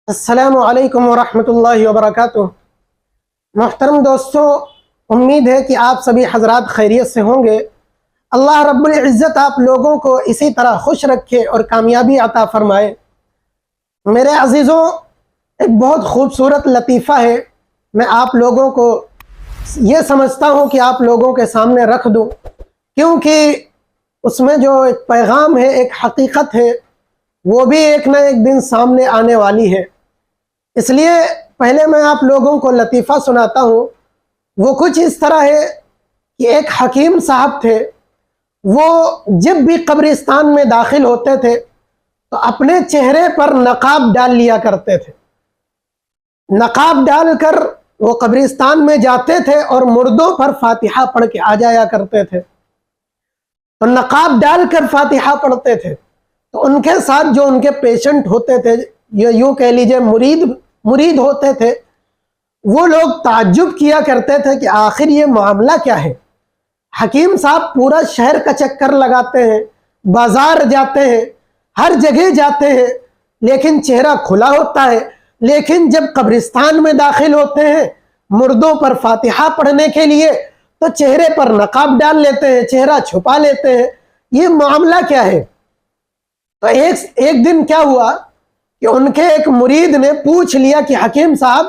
السلام علیکم ورحمۃ اللہ وبرکاتہ۔ محترم دوستو، امید ہے کہ آپ سبھی حضرات خیریت سے ہوں گے۔ اللہ رب العزت آپ لوگوں کو اسی طرح خوش رکھے اور کامیابی عطا فرمائے۔ میرے عزیزوں، ایک بہت خوبصورت لطیفہ ہے، میں آپ لوگوں کو یہ سمجھتا ہوں کہ آپ لوگوں کے سامنے رکھ دوں، کیونکہ اس میں جو ایک پیغام ہے، ایک حقیقت ہے، وہ بھی ایک نہ ایک دن سامنے آنے والی ہے۔ اس لیے پہلے میں آپ لوگوں کو لطیفہ سناتا ہوں۔ وہ کچھ اس طرح ہے کہ ایک حکیم صاحب تھے، وہ جب بھی قبرستان میں داخل ہوتے تھے تو اپنے چہرے پر نقاب ڈال لیا کرتے تھے۔ نقاب ڈال کر وہ قبرستان میں جاتے تھے اور مردوں پر فاتحہ پڑھ کے آ جایا کرتے تھے۔ تو نقاب ڈال کر فاتحہ پڑھتے تھے تو ان کے ساتھ جو ان کے پیشنٹ ہوتے تھے، یوں کہہ لیجئے مرید ہوتے تھے، وہ لوگ تعجب کیا کرتے تھے کہ آخر یہ معاملہ کیا ہے۔ حکیم صاحب پورا شہر کا چکر لگاتے ہیں، بازار جاتے ہیں، ہر جگہ جاتے ہیں، لیکن چہرہ کھلا ہوتا ہے، لیکن جب قبرستان میں داخل ہوتے ہیں مردوں پر فاتحہ پڑھنے کے لیے تو چہرے پر نقاب ڈال لیتے ہیں، چہرہ چھپا لیتے ہیں۔ یہ معاملہ کیا ہے؟ تو ایک دن کیا ہوا کہ ان کے ایک مرید نے پوچھ لیا کہ حکیم صاحب،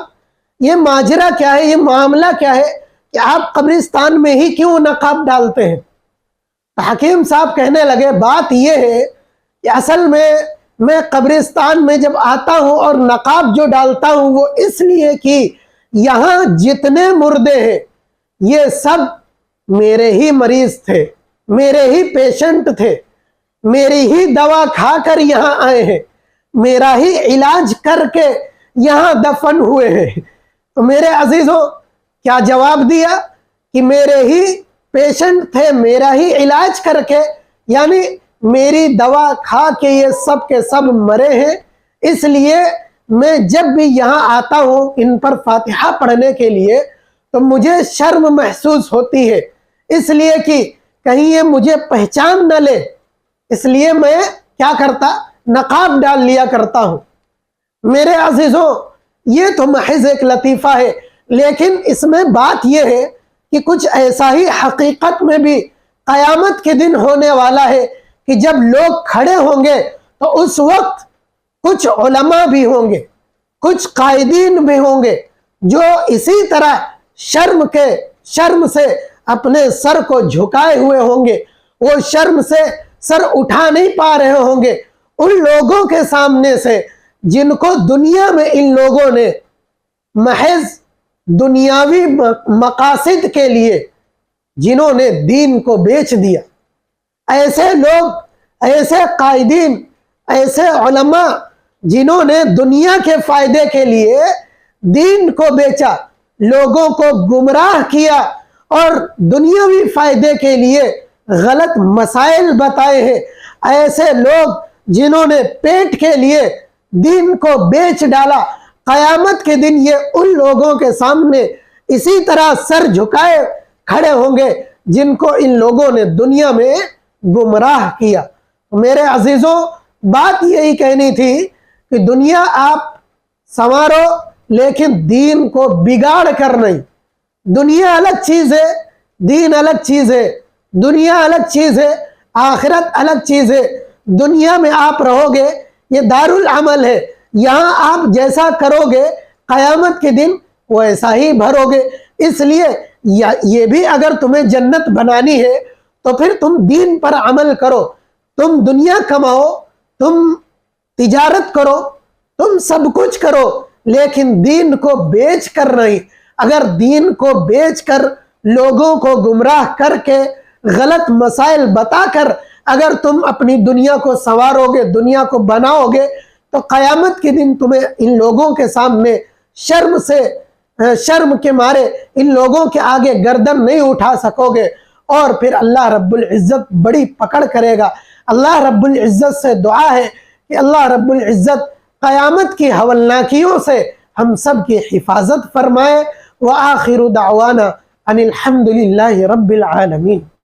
یہ ماجرا کیا ہے، یہ معاملہ کیا ہے کہ آپ قبرستان میں ہی کیوں نقاب ڈالتے ہیں؟ تو حکیم صاحب کہنے لگے، بات یہ ہے کہ اصل میں قبرستان میں جب آتا ہوں اور نقاب جو ڈالتا ہوں وہ اس لیے کہ یہاں جتنے مردے ہیں یہ سب میرے ہی مریض تھے، میرے ہی پیشنٹ تھے، میری ہی دوا کھا کر یہاں آئے ہیں، میرا ہی علاج کر کے یہاں دفن ہوئے ہیں۔ تو میرے عزیزوں، کیا جواب دیا کہ میرے ہی پیشنٹ تھے، میرا ہی علاج کر کے، یعنی میری دوا کھا کے یہ سب کے سب مرے ہیں، اس لیے میں جب بھی یہاں آتا ہوں ان پر فاتحہ پڑھنے کے لیے تو مجھے شرم محسوس ہوتی ہے، اس لیے کہ کہیں یہ مجھے پہچان نہ لے، اس لیے میں کیا کرتا، نقاب ڈال لیا کرتا ہوں۔ میرے عزیزوں، یہ تو محض ایک لطیفہ ہے، لیکن اس میں بات یہ ہے کہ کچھ ایسا ہی حقیقت میں بھی قیامت کے دن ہونے والا ہے کہ جب لوگ کھڑے ہوں گے تو اس وقت کچھ علماء بھی ہوں گے، کچھ قائدین بھی ہوں گے جو اسی طرح شرم سے اپنے سر کو جھکائے ہوئے ہوں گے، وہ شرم سے سر اٹھا نہیں پا رہے ہوں گے ان لوگوں کے سامنے سے جن کو دنیا میں ان لوگوں نے محض دنیاوی مقاصد کے لیے جنہوں نے دین کو بیچ دیا۔ ایسے لوگ، ایسے قائدین، ایسے علماء جنہوں نے دنیا کے فائدے کے لیے دین کو بیچا، لوگوں کو گمراہ کیا اور دنیاوی فائدے کے لیے غلط مسائل بتائے ہیں، ایسے لوگ جنہوں نے پیٹ کے لیے دین کو بیچ ڈالا، قیامت کے دن یہ ان لوگوں کے سامنے اسی طرح سر جھکائے کھڑے ہوں گے جن کو ان لوگوں نے دنیا میں گمراہ کیا۔ میرے عزیزوں، بات یہی کہنی تھی کہ دنیا آپ سنوارو لیکن دین کو بگاڑ کر نہیں۔ دنیا الگ چیز ہے، دین الگ چیز ہے، دنیا الگ چیز ہے، آخرت الگ چیز ہے۔ دنیا میں آپ رہو گے، یہ دارالعمل ہے، یہاں آپ جیسا کرو گے قیامت کے دن ویسا ہی بھرو گے۔ اس لیے یہ بھی اگر تمہیں جنت بنانی ہے تو پھر تم دین پر عمل کرو، تم دنیا کماؤ، تم تجارت کرو، تم سب کچھ کرو، لیکن دین کو بیچ کر نہیں۔ اگر دین کو بیچ کر، لوگوں کو گمراہ کر کے، غلط مسائل بتا کر اگر تم اپنی دنیا کو سنوارو گے، دنیا کو بناؤ گے، تو قیامت کے دن تمہیں ان لوگوں کے سامنے شرم کے مارے ان لوگوں کے آگے گردن نہیں اٹھا سکو گے، اور پھر اللہ رب العزت بڑی پکڑ کرے گا۔ اللہ رب العزت سے دعا ہے کہ اللہ رب العزت قیامت کی ہولناکیوں سے ہم سب کی حفاظت فرمائے۔ وآخر دعوانا ان الحمد للہ رب العالمین۔